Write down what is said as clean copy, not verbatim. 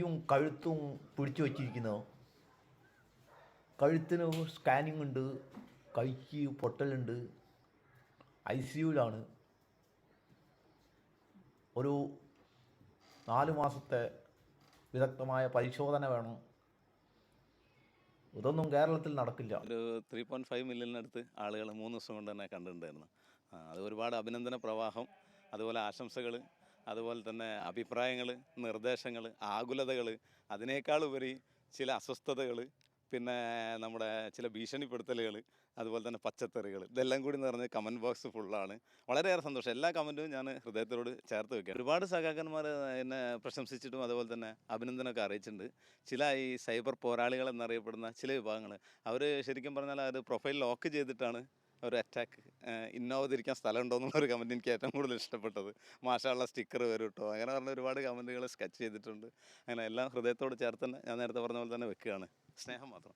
കൈയും കഴുത്തും പിടിച്ചു വച്ചിരിക്കുന്നു. കഴുത്തിന് സ്കാനിങ് ഉണ്ട്, കൈക്ക് പൊട്ടലുണ്ട്, ICUവിലാണ്. ഒരു 4 മാസത്തെ വിദഗ്ധമായ പരിശോധന വേണം. ഇതൊന്നും കേരളത്തിൽ നടക്കില്ല. ഒരു 3.5 മില്യണിനടുത്ത് ആളുകൾ 3 ദിവസം കൊണ്ട് തന്നെ കണ്ടിട്ടുണ്ടായിരുന്നു. അത് ഒരുപാട് അഭിനന്ദന പ്രവാഹം, അതുപോലെ ആശംസകൾ, അതുപോലെ തന്നെ അഭിപ്രായങ്ങൾ, നിർദ്ദേശങ്ങൾ, ആകുലതകൾ, അതിനേക്കാളുപരി ചില അസ്വസ്ഥതകൾ, പിന്നെ നമ്മുടെ ചില ഭീഷണിപ്പെടുത്തലുകൾ, അതുപോലെ തന്നെ പച്ചത്തെറികൾ, ഇതെല്ലാം കൂടി നിറഞ്ഞ് കമൻറ്റ് ബോക്സ് ഫുള്ളാണ്. വളരെയേറെ സന്തോഷം. എല്ലാ കമൻറ്റും ഞാൻ ഹൃദയത്തോട് ചേർത്ത് വയ്ക്കുക. ഒരുപാട് സഖാക്കന്മാർ എന്നെ പ്രശംസിച്ചിട്ടും അതുപോലെ തന്നെ അഭിനന്ദനമൊക്കെ അറിയിച്ചിട്ടുണ്ട്. ചില ഈ സൈബർ പോരാളികൾ എന്നറിയപ്പെടുന്ന ചില വിഭാഗങ്ങൾ, അവർ ശരിക്കും പറഞ്ഞാൽ അത് പ്രൊഫൈൽ ലോക്ക് ചെയ്തിട്ടാണ് ഒരു അറ്റാക്ക്. ഇന്നാവാതിരിക്കാൻ സ്ഥലമുണ്ടോ എന്നുള്ളൊരു കമൻറ്റ് എനിക്ക് ഏറ്റവും കൂടുതൽ ഇഷ്ടപ്പെട്ടത്. മാഷാള്ള സ്റ്റിക്കർ വരും കേട്ടോ, അങ്ങനെ പറഞ്ഞ ഒരുപാട് കമൻറ്റുകൾ സ്കെച്ച് ചെയ്തിട്ടുണ്ട്. അങ്ങനെ എല്ലാം ഹൃദയത്തോട് ചേർത്ത് തന്നെ ഞാൻ നേരത്തെ പറഞ്ഞ പോലെ തന്നെ വെക്കുകയാണ്. സ്നേഹം മാത്രം.